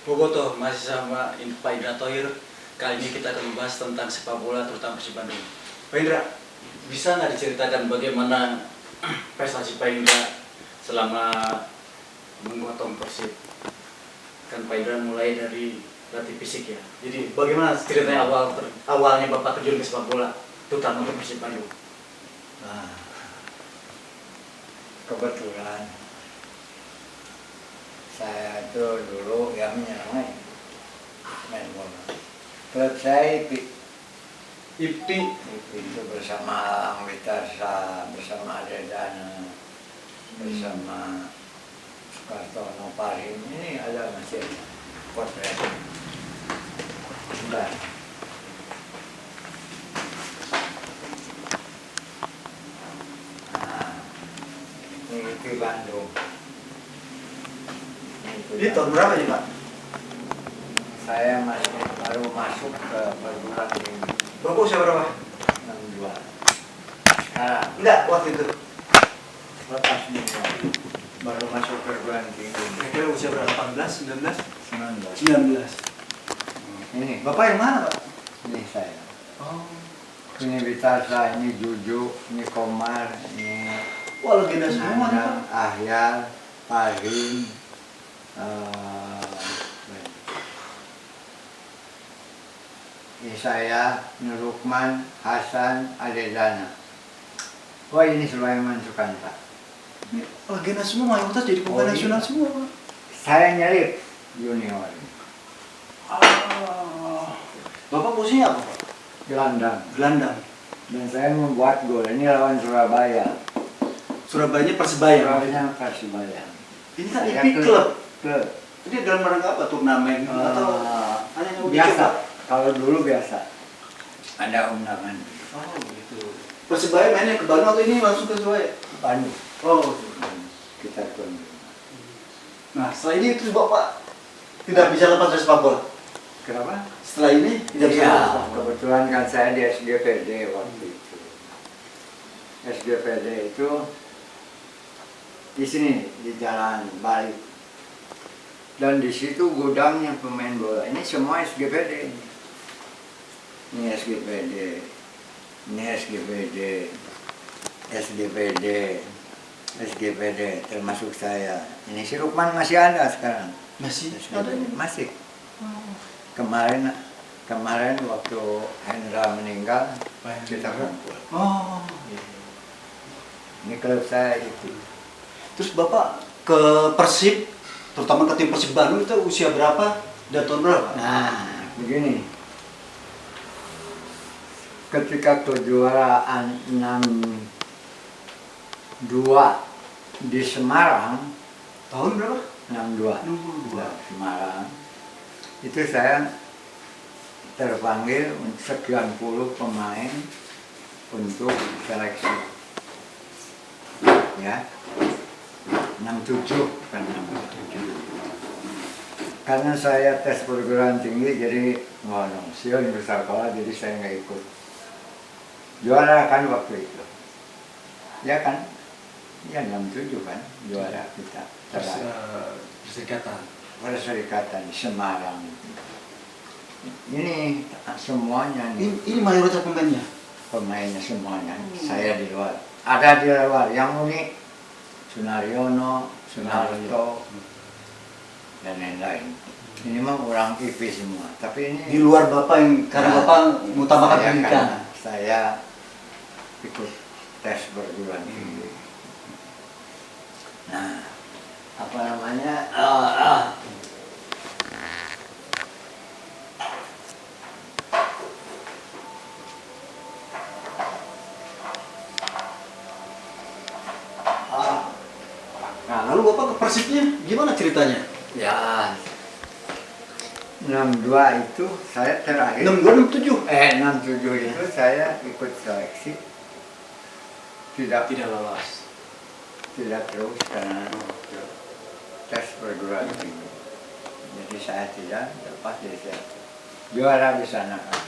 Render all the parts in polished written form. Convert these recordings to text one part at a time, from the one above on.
Boboto masih sama Pak Indra Thohir. Kali ini kita akan membahas tentang sepak bola terutama Persib Bandung. Pak Indra, bisa nggak diceritakan bagaimana prestasi Pak Indra selama menggotong Persib? Kan Pak Indra mulai dari latih fisik ya. Jadi bagaimana ceritanya awalnya Bapak terjun ke sepak bola terutama untuk Persib Bandung? Nah, kebetulan saya itu dulu ya menyerang main bola. Klub saya IPI itu bersama Angwitasa, bersama Adedana, bersama Soekartono Parim. Ini ada masih potret. Sudah. Nah, ini di Bandung. ini tahun berapa nih Pak? Saya masih baru masuk ke perguruan tinggi Bapak usia berapa? 62. Sekarang Enggak, waktu itu. lepas nih baru masuk perguruan tinggi Kira-kira usia berapa? 18, 19? 19. 19. Ini Bapak yang mana Pak? ini saya. Oh. Ini Vitasa, ini Juju, ini Komar, ini Wah, legenda semua nih Pak. Nandang, Ahyar, Parim, ini saya, Nurukman, Hasan, Adedana. Wah ini Sulaiman Sukanta. Ini legenda semua, mayoritas jadi pemain Oh, iya. nasional semua Pak. Saya nyelip junior, Bapak posisinya apa Pak? gelandang. Gelandang. Dan saya membuat gol. Ini lawan Surabaya. Surabayanya Persebaya. Surabaya Persibaya. Ini kan Saya IPI klub. Klub. Ini dalam rangka apa? Turnamen atau hanya uji Biasa. coba? Kalau dulu biasa. Ada undangan. Oh gitu. Persebaya mainnya ke Bandung atau ini langsung ke Surabaya? Bandung. Oh. Kita pun. Nah setelah ini itu Bapak tidak bisa lepas dari sepak bola. Kenapa? Setelah ini tidak bisa Ya, lepas sepak bola. kebetulan kan saya di SGPD waktu itu. SGPD itu di sini di Jalan Bali. Dan di situ gudangnya pemain bola. Ini semua SGPD. Ini SGPD. Ini SGPD. SGPD. SGPD termasuk saya. Ini si Lukman masih ada sekarang. Masih SGPD. ada ini. Masih. Kemarin waktu Hendra meninggal kita kumpul. Oh. Ini klub saya itu. Terus Bapak ke Persib, terutama ke tim Persib Bandung itu usia berapa dan tahun berapa? Nah, begini. Ketika kejuaraan 62 di Semarang, Tahun berapa? 62 62. Semarang, itu saya terpanggil sekian puluh pemain untuk seleksi. Ya, 67 bukan 67. Karena saya tes perguruan tinggi jadi ngonong siun bersekolah jadi saya nggak ikut. Juara kan waktu itu. Ya kan? Ya 67 kan juara kita. Perserikatan. Perserikatan di Semarang. Ini semuanya nih. Ini mayoritas pemainnya. Pemainnya semuanya. Saya di luar. Ada di luar yang unik. Sunaryono, Sunarto, dan lain-lain. Ini mah orang IP semua. Tapi ini Di luar Bapak yang karena Bapak mengutamakan saya, pendidikan. karena saya ikut tes perguruan tinggi. Nah, apa namanya? Nah, lalu Bapak ke Persibnya gimana ceritanya? Ya, 62 itu saya terakhir. 62, 67. 67 itu saya ikut seleksi. Tidak lolos. tidak terus karena tes perguruan tinggi. Jadi saya tidak lepas dari saya. Juara di sana kan.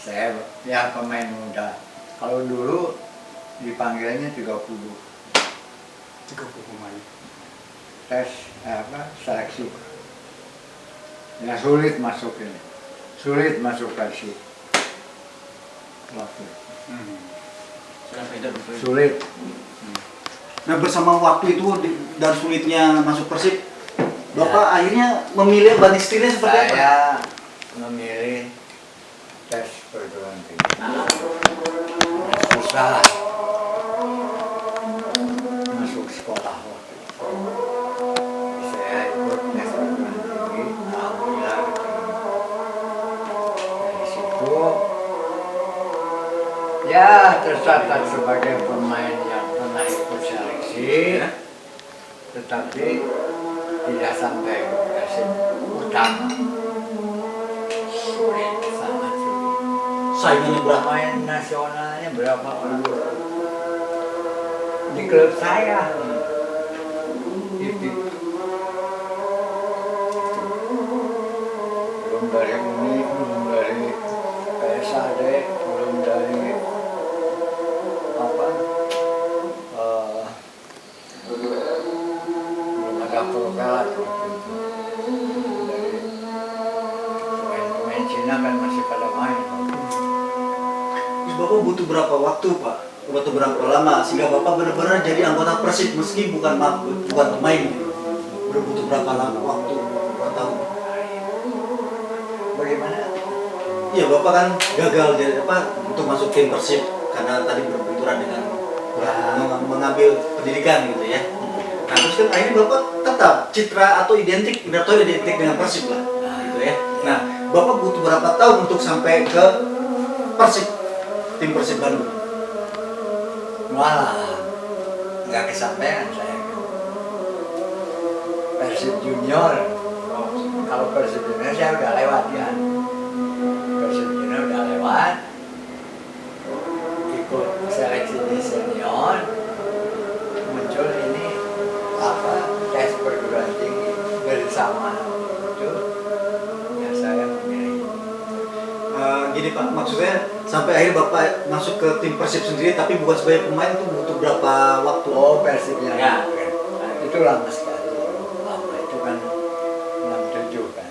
Saya ya pemain muda. Kalau dulu dipanggilnya 30 pemain. tes seleksi Ya sulit masuk ini, sulit masuk Persib. Waktu itu. Kenapa tidak berpikir? Sulit. Nah bersama waktu itu dan sulitnya masuk Persib, Bapak akhirnya memilih banding setirnya seperti apa? Saya memilih tes perguruan tinggi. Susah masuk sekolah waktu itu. Saya ikut tes perguruan tinggi, alhamdulillah keterima. Dari situ ya tercatat sebagai pemain yang pernah ikut seleksi, tetapi tidak sampai ke Persib utama. Sulit, sangat sulit. Saingannya berat. Pemain nasionalnya berapa orang? Di klub saya. Itu. Belum dari Uni, belum dari PSAD, belum dari apa? Belum ada propelat waktu itu. Dari pemain Cina kan masih pada main. Terus Bapak butuh berapa waktu Pak? Butuh berapa lama sehingga Bapak benar-benar jadi anggota Persib meski bukan pemain gitu. Butuh berapa lama waktu? Berapa tahun? Bagaimana? Iya Bapak kan gagal jadi apa untuk masuk tim Persib karena tadi berbenturan dengan mengambil pendidikan gitu ya. Nah terus kan akhirnya Bapak tetap citra atau identik dengan Persib lah gitu ya. Nah Bapak butuh berapa tahun untuk sampai ke Persib, tim Persib Bandung? Malah nggak kesampaian saya. Persib Junior, kalau Persib Junior saya udah lewat ya. Persib Junior udah lewat, ikut seleksi di senior, muncul ini apa tes perguruan tinggi bersama itu, ya saya memilih. Gini Pak, maksudnya sampai akhir Bapak masuk ke tim Persib sendiri tapi bukan sebagai pemain itu butuh berapa waktu? Oh Persibnya, Ya. itu lama sekali, lama itu kan 67 kan.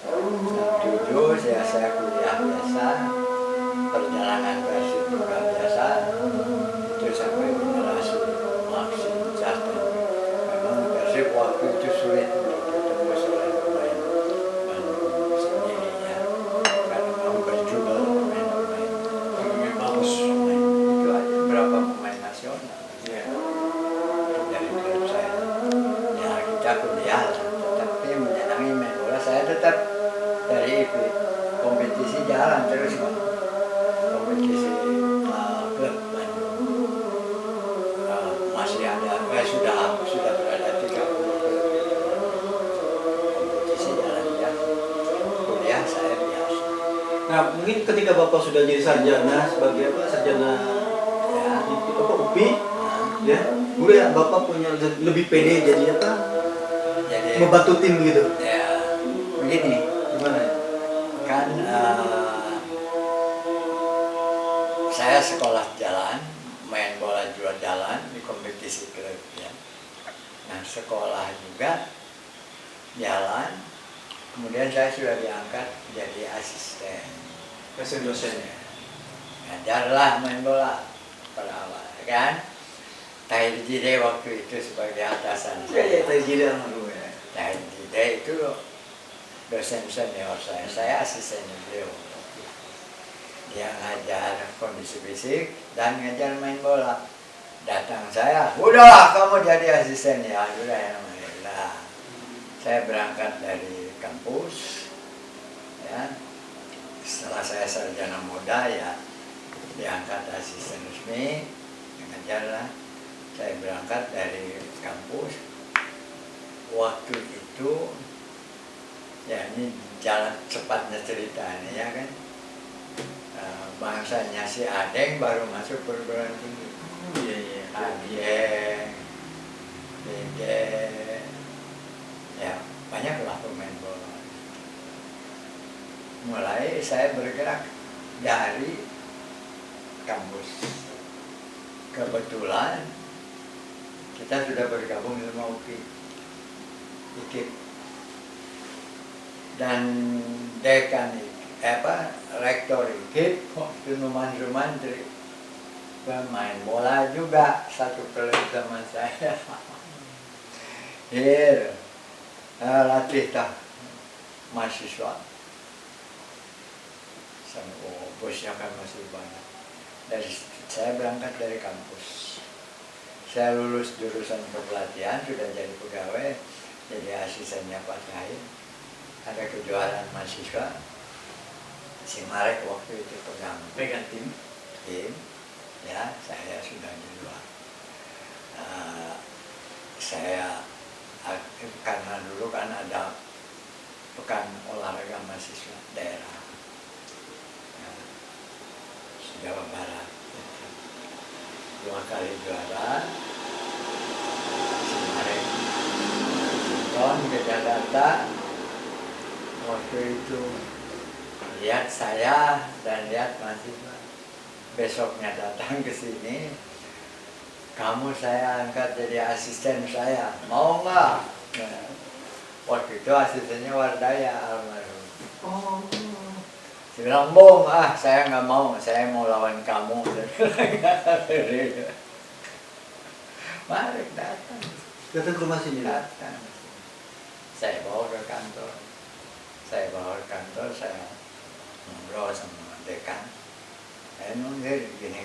67 ya saya kuliah biasa, perjalanan Persib juga biasa, itu sampai generasi Maxim Justin. Memang Persib waktu itu sulit untuk ditembus oleh pemain Bandung sendirinya, karena mau berjubel pemain-pemain yang bagus. Itu aja berapa pemain nasional. Ya. Dari klub saya, ya kita kuliah lah, tetapi menyenangi main bola. Saya tetap dari IP kompetisi jalan terus Pak. Kompetisi klub Bandung masih ada, sudah berada 30 klub. Kompetisi jalan ya, kuliah saya biasa. Nah mungkin ketika Bapak sudah jadi sarjana sebagai apa? Sarjana Ya, itu apa UPI nah, ya? Mungkin Bapak punya lebih pede jadi apa? jadi Membantu tim gitu. ya begini. Gimana ya? Kan saya sekolah jalan, main bola juga jalan di kompetisi klub ya. Nah sekolah juga jalan, kemudian saya sudah diangkat jadi asisten. Dosen dosen. Ngajarlah main bola pada awal kan. Tahir Jide waktu itu sebagai atasan Iya, saya. tadi jadi almarhum ya. Tahir Jide itu dosen senior saya asistennya beliau. Dia ngajar kondisi fisik dan ngajar main bola. Datang saya, udah kamu jadi asisten ya, udah ya namanya. Nah, saya berangkat dari kampus, ya. Setelah saya sarjana muda ya diangkat asisten resmi, ngajarlah. Saya berangkat dari kampus. Waktu itu ya ini jalan cepatnya ceritanya ya kan. Bangsanya si Adeng baru masuk perguruan tinggi. Iya iya. Adeng, Dede, ya banyaklah pemain bola. Mulai saya bergerak dari kampus. Kebetulan kita sudah bergabung sama UPI. IKIP. dan dekan rektor itu waktu mantri pemain bola juga satu klub sama saya. Iya, latih tak mahasiswa. Sama bosnya kan masih banyak. Saya berangkat dari kampus. Saya lulus jurusan kepelatihan, sudah jadi pegawai, jadi asistennya Pak Cahil. Ada kejuaraan mahasiswa, si Marek waktu itu pegang tim, ya saya sudah di luar. Saya karena dulu kan ada pekan olahraga mahasiswa daerah, Jawa Barat, 2 kali juara. Si Marek nonton ke Jakarta. Waktu itu lihat saya dan lihat mahasiswa. Besoknya datang ke sini, kamu saya angkat jadi asisten saya, mau nggak? Nah, waktu itu asistennya Wardaya almarhum. Oh. Saya bilang, Bong, saya nggak mau, saya mau lawan kamu. Mari datang. Datang ke rumah sini. Datang. Saya bawa ke kantor. Saya ngobrol sama dekan. Saya nunggu gini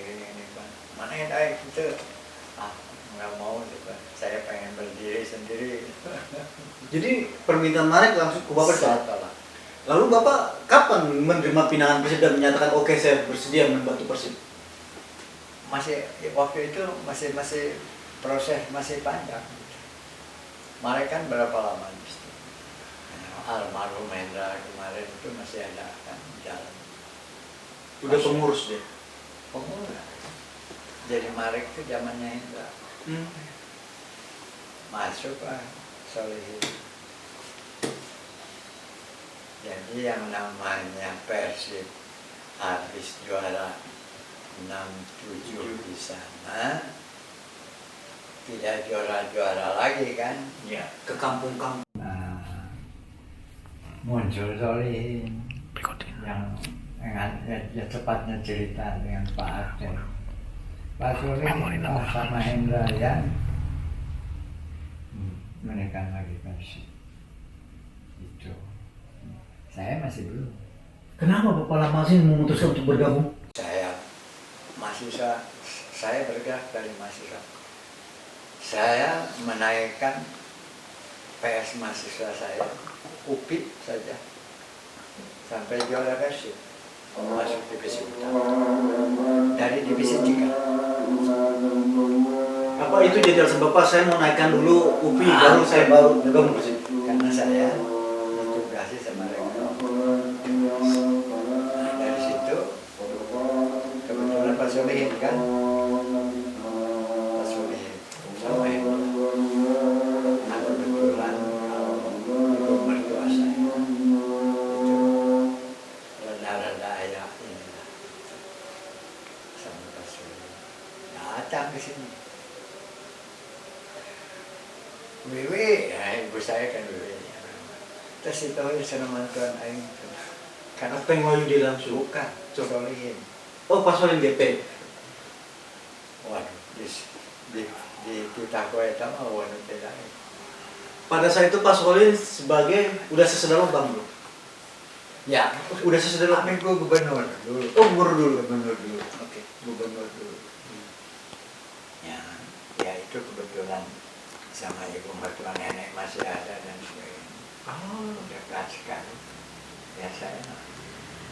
Pak. Mana yang baik itu? Nggak mau gitu. Saya pengen berdiri sendiri. Jadi permintaan Marek langsung ke Bapak Saya Pak. tolak. Lalu Bapak kapan menerima pinangan Persib dan menyatakan oke saya bersedia membantu Persib? Waktu itu masih proses masih panjang. Marek kan berapa lama di situ? Almarhum Hendra kemarin itu masih ada kan jalan. Udah pengurus dia. Pengurus. Jadi Marek itu zamannya Hendra. Masuk Pak Solihin. Jadi yang namanya Persib habis juara 67 di sana, tidak juara-juara lagi kan? Ya, ke kampung-kampung. Muncul Solihin yang ya tepatnya cerita dengan Pak Aceh. Pak Solihin sama Hendra yang menekan lagi Persib. Itu. Saya masih belum. Kenapa Bapak lama sih memutuskan untuk bergabung? Saya bergerak dari mahasiswa. Saya menaikkan PS mahasiswa saya, UPI saja, sampai juara Persib, masuk divisi utama. Dari divisi 3. Apa itu jadi alasan Bapak saya mau naikkan dulu UPI baru saya bergabung Persib? Karena saya ditugasi sama rektor. Nah, dari situ kebetulan Pak Solihin kan, Pak Solihin sama Hendra. Nah, kebetulan ibu mertua saya itu rada-rada ayah inilah sama Pak Solihin. Datang ke sini. Wiwi, ya ibu saya kan Wiwi. Terus itu senang tuan aing. Karena Apa yang mau di langsung? bukan Solihin. Oh, Pak Solin DP. Waduh, di kita kowe eta mah wanu teh lain. Pada saat itu Pak Solin sebagai udah sesaudara Bang bro. Ya, Udah sesaudara. kami gua gubernur dulu. Oh, gubernur dulu. Gubernur dulu. Oke. Gubernur dulu. Ya itu kebetulan sama ibu mertua nenek masih ada dan sebagainya. Oh, Dekat sekali. Ya saya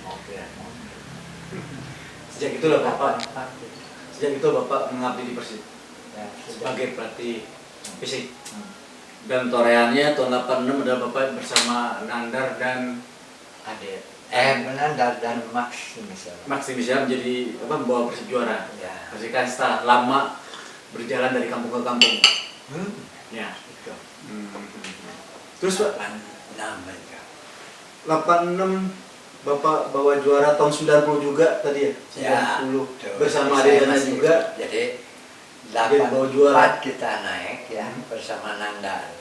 mau biar mau. sejak itulah Bapak mengabdi di Persib Ya, sebagai pelatih fisik. Dan toreannya tahun 86 adalah Bapak bersama Nandar dan Ade. Menandar dan Max misalnya. Maxi bisa menjadi membawa Persib juara. Ya. Persibkan setelah lama berjalan dari kampung ke kampung. Ya. Itu. Terus Pak, 86 mereka. 86 Bapak bawa juara tahun 90 juga tadi ya? 90 bersama Ade dan Saya juga. Jadi bawa juara. 84 kita naik ya bersama Nandar.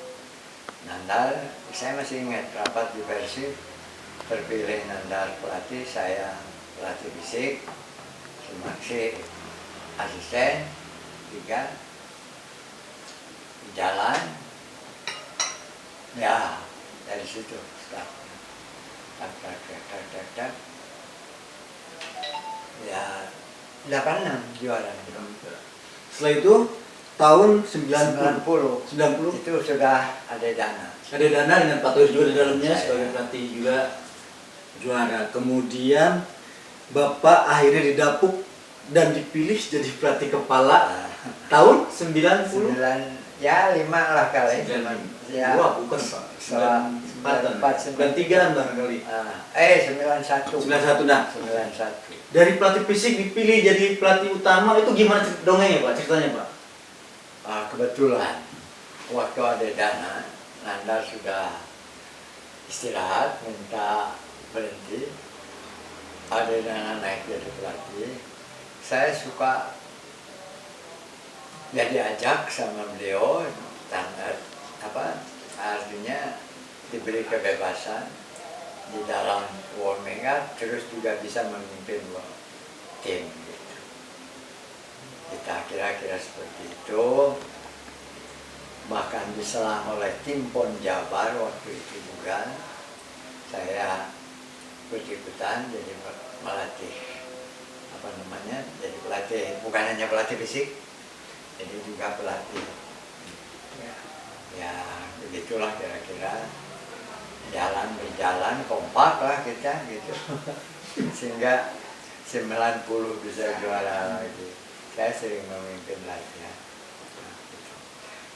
Saya masih ingat rapat di Persib. terpilih Nandar pelatih, saya pelatih fisik, Sumaksi asisten, 3 jalan, ya dari situ start. Tak. Ya 86 juara. Setelah itu tahun 90 90 itu sudah ada dana. ada dana dengan Pak Tohir juga di dalamnya Saya. sebagai pelatih juga juara. Kemudian Bapak akhirnya didapuk dan dipilih jadi pelatih kepala tahun 90 Ya 5 lah kali. Ya. Dua bukan Pak. 93 barangkali. 91. 91 nah. 91. Dari pelatih fisik dipilih jadi pelatih utama itu gimana dongengnya Pak? Ceritanya Pak? Kebetulan waktu ada dana, Nanda sudah istirahat, minta berhenti. Ada dana naik jadi pelatih. Saya suka ya diajak sama beliau, artinya diberi kebebasan di dalam warming up, terus juga bisa memimpin tim gitu. Kita kira-kira seperti itu. Bahkan diselang oleh tim Pon Jabar waktu itu juga saya berikutan jadi melatih jadi pelatih, bukan hanya pelatih fisik, jadi juga pelatih. Ya begitulah kira-kira, berjalan kompak lah kita gitu. Sehingga 90 bisa juara lagi. Saya sering memimpin lagi ya.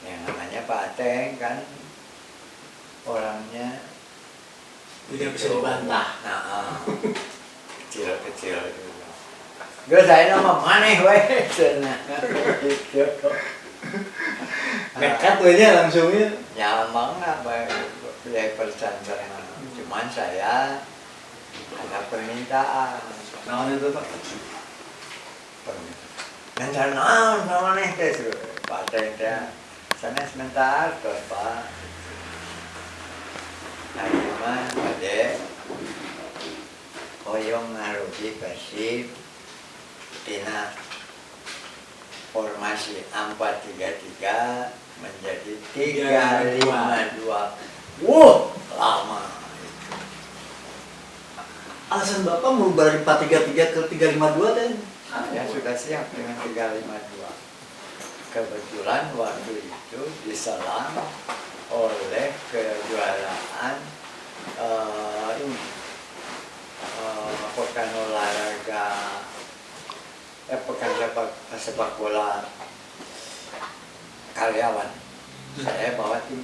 Yang namanya Pak Ateng kan orangnya Tidak bisa dibantah. Kecil-kecil gitu. Gue saya nama maneh weh. Nekat wehnya langsungnya. Ya emang nggak baik percaya. Cuman saya ada permintaan. Namanya itu Pak? Dan saya naon sama nih teh Pak Ateng teh. Sana sebentar tuh Pak. Nah gimana Ade? Hoyong ngarugi Persib tina formasi 4-3-3 menjadi 3-5-2. Lama. Alasan Bapak merubah dari 4-3-3 ke 3-5-2 dan Ya sudah siap dengan 3-5-2. Kebetulan waktu itu diselang oleh kejuaraan pekan olahraga pekan sepak bola karyawan. Saya bawa tim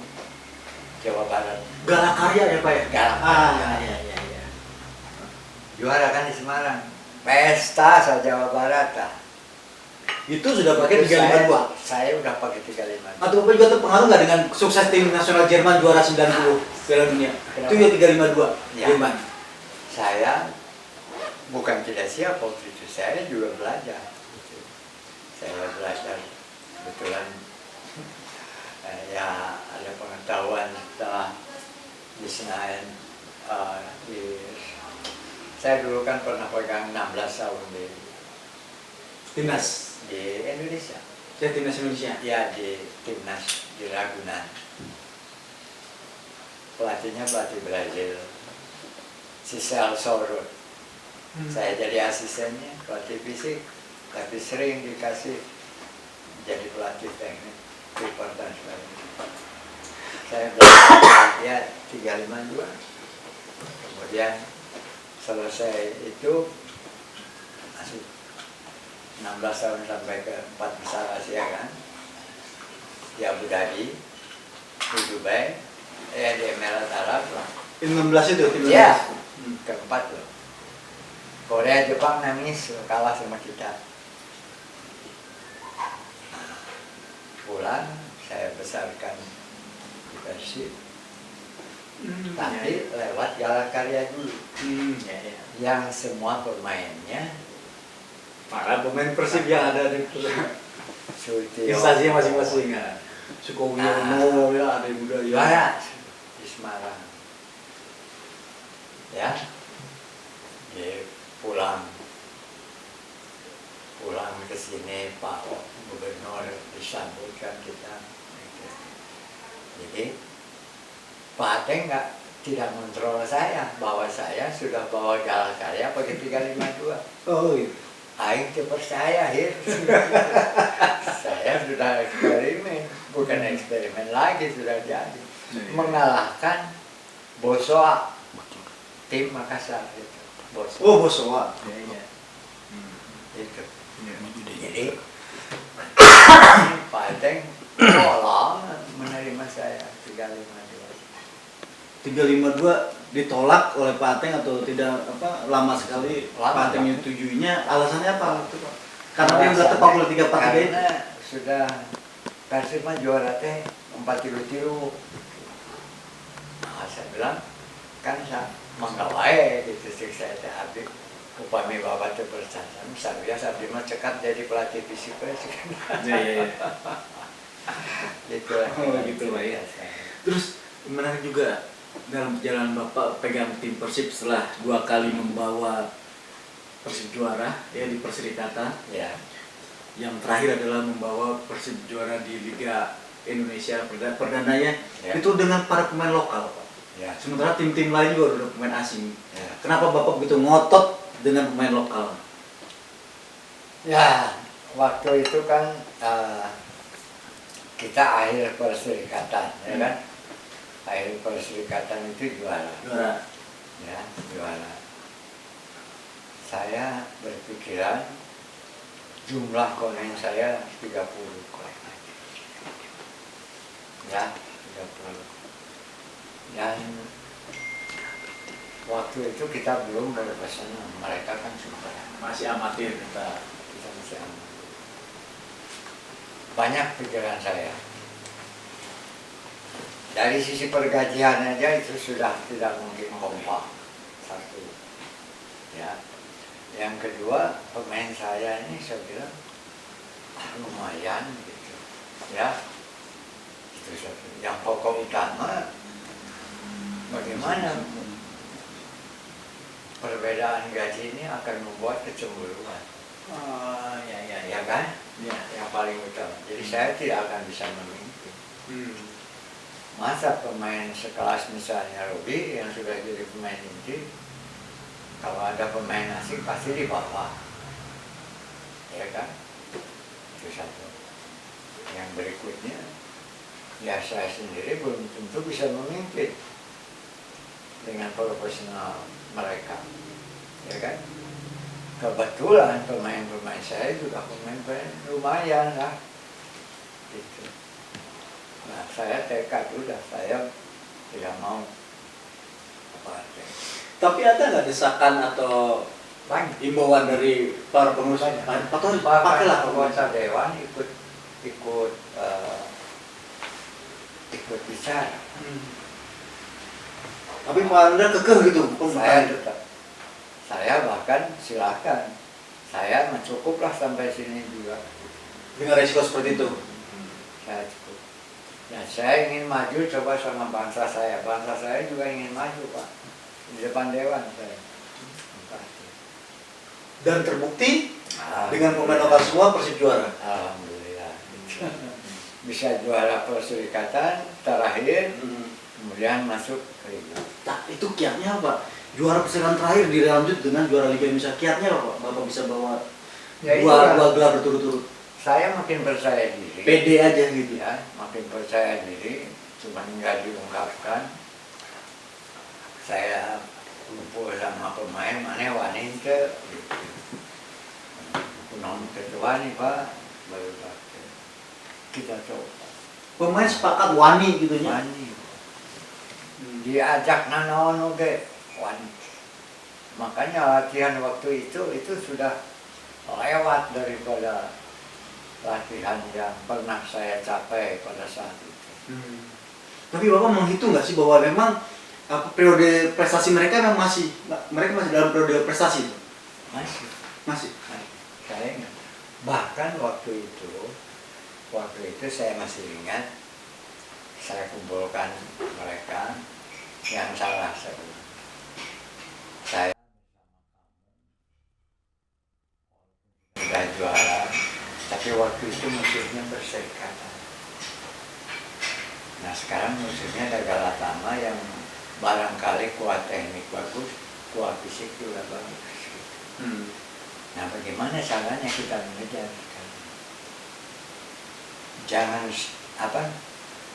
Jawa Barat. Gala Karya ya Pak ya? Gala Karya. Iya. Juara kan di Semarang. Pesta se-Jawa Barat lah. Itu sudah pakai 3-5-2. Saya udah pakai 3-5-2. Atau Bapak juga terpengaruh nggak dengan sukses tim nasional Jerman juara 90 Piala Dunia? Kenapa? Itu ya 3-5-2 Ya. Jerman. Saya bukan tidak siap waktu itu, saya juga belajar. Saya belajar kebetulan ya ada pengetahuan setelah di Senayan. Saya dulu kan pernah pegang 16 tahun Timnas. di Indonesia. Saya timnas Indonesia. Ya di timnas di Ragunan. Pelatihnya pelatih Brazil, Cicel Sorot. Saya jadi asistennya, pelatih fisik, tapi sering dikasih jadi pelatih teknik, kiper dan sebagainya. Saya belajar dia 3-5-2. Kemudian selesai itu masih 16 tahun sampai ke 4 besar Asia kan, di Abu Dhabi, di Dubai, di Emirat Arab lah. 16 itu timnas. Ya, keempat loh. Korea Jepang nangis kalah sama kita. Pulang saya besarkan di Persib, tapi lewat Gala Karya dulu. Ya. Yang semua pemainnya Para pemain Persib yang ada di Sutio, instansinya masing-masing ya. Sukowiyono ya, ada yang muda ya. Juara di Semarang. ya, pulang ke sini Pak Gubernur disambutkan kita. Jadi Pak Ateng tidak kontrol saya, bahwa saya sudah bawa jalan karya pakai 352. Oh iya. Aing percaya saya sudah eksperimen, bukan eksperimen lagi, sudah jadi mengalahkan Bosoa tim Makassar itu. Oh Bosowa. Iya. Itu. Iya. Jadi Pak Ateng tolong menerima saya 352. 352 ditolak oleh Pak Ateng atau tidak lama sekali Lama, Pak Ateng Pak. menyetujuinya, alasannya apa itu Pak? Karena dia udah tepak oleh 343 itu. Karena sudah Persib mah juara teh 4 tilu. Nah, saya bilang kan saya mangga wae gitu sih, saya teh abdi upami bapak teh percaya. Saya abdi mah cekat jadi pelatih fisik we sih. Iya. Gitu. Oh, gitu, Pak, ya. Terus menarik juga dalam perjalanan Bapak pegang tim Persib setelah 2 kali membawa Persib juara ya di Perserikatan. Ya. Yang terakhir adalah membawa Persib juara di Liga Indonesia perdananya, Ya. itu dengan para pemain lokal, Pak. Ya. Sementara tim-tim lain juga udah pemain asing. Ya. Kenapa Bapak begitu ngotot dengan pemain lokal? Ya, waktu itu kan kita akhir Perserikatan, ya kan? Akhir Perserikatan itu juara. Juara. Ya, juara. Saya berpikiran jumlah konen saya 30 konen. Ya, 30. Dan waktu itu kita belum berpesan, mereka kan sudah Masih amatir kita. masih aman. Banyak pikiran saya. Dari sisi pergajian aja itu sudah tidak mungkin kompak. Satu. Ya. Yang kedua, pemain saya ini saya bilang lumayan gitu. Ya. Itu satu. Yang pokok utama bagaimana perbedaan gaji ini akan membuat kecemburuan. Oh, ya. Ya kan? Ya. Yang paling utama. Jadi saya tidak akan bisa memimpin. Masa pemain sekelas misalnya Robi yang sudah jadi pemain inti, kalau ada pemain asing pasti di bawah, ya kan? Itu satu. Yang berikutnya, ya saya sendiri belum tentu bisa memimpin dengan profesional mereka, ya kan? Kebetulan pemain-pemain saya juga pemain-pemain lumayan lah, gitu. Nah, saya tekad udah, saya tidak mau apa-apa. Tapi ada nggak desakan atau Banyak. himbauan dari para pengurus? Banyak. Pakailah Anggota dewan ikut bicara. Tapi Pak Anda kekeh gitu. Saya tetap. Saya bahkan silakan. Saya mencukuplah sampai sini juga. Dengan resiko seperti itu. Saya cukup. Dan saya ingin maju coba sama bangsa saya. Bangsa saya juga ingin maju, Pak. Di depan dewan saya. Dan terbukti Alhamdulillah. dengan pemain lokal semua Persib juara. Alhamdulillah. Bisa juara Perserikatan terakhir, kemudian masuk ke Liga. Nah, itu kiatnya apa? Juara perserikatan terakhir dilanjut dengan juara Liga Indonesia. Kiatnya apa, Pak? Bapak bisa bawa Ya, dua gelar berturut-turut. Saya makin percaya diri. Pede aja gitu. Ya, makin percaya diri, cuma nggak diungkapkan. Saya kumpul sama pemain, mana wani ke gitu. Kunom ketua nih Pak, baru pakai. Kita coba. Pemain sepakat wani gitu ya. Wani. Diajak nanaon oge, wani. Makanya latihan waktu itu sudah lewat daripada latihan yang pernah saya capai pada saat itu. Tapi Bapak menghitung nggak sih bahwa memang periode prestasi mereka memang mereka masih dalam periode prestasi? Masih. Saya ingat. Bahkan waktu itu saya masih ingat, saya kumpulkan mereka yang salah saya bilang. juara, tapi waktu itu musuhnya Perserikatan. Nah sekarang musuhnya ada Galatama yang barangkali kuat teknik bagus, kuat fisik juga bagus. Nah bagaimana caranya kita mengejar?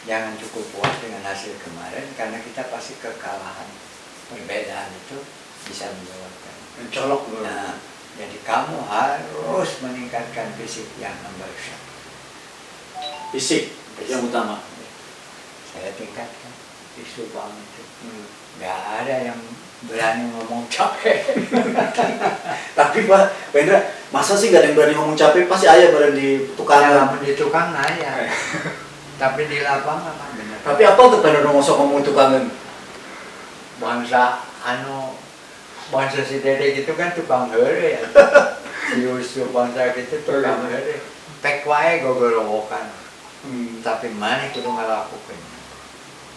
Jangan cukup puas dengan hasil kemarin, karena kita pasti kekalahan. Perbedaan itu bisa menyebabkan Mencolok dulu. Nah, jadi kamu harus meningkatkan fisik yang nomor satu. Fisik yang utama. Saya tingkatkan isu bang itu. Nggak ada yang berani ngomong capek. Tapi Pak Indra, masa sih nggak ada yang berani ngomong capek? Pasti ayah berani di tukang. Kalau di tukang naya, tapi di lapangan kan benar. Tapi apa tuh Pak Indra ngomong tukangan? Bangsa si Dede gitu kan tukang heure ya. Si Yusuf bangsa gitu tukang heure. Pek wae gogorowokan. Tapi mana kudu ngalakukeun.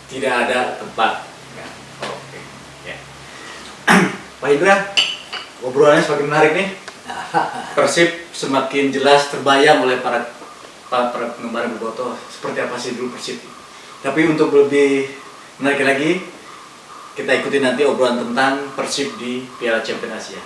Tidak ada tempat. Ya. Oke. Ya. Pak Indra, obrolannya semakin menarik nih. Persib semakin jelas terbayang oleh para penggemar Bobotoh seperti apa sih dulu Persib. Tapi untuk lebih menarik lagi, kita ikuti nanti obrolan tentang Persib di Piala Champions Asia.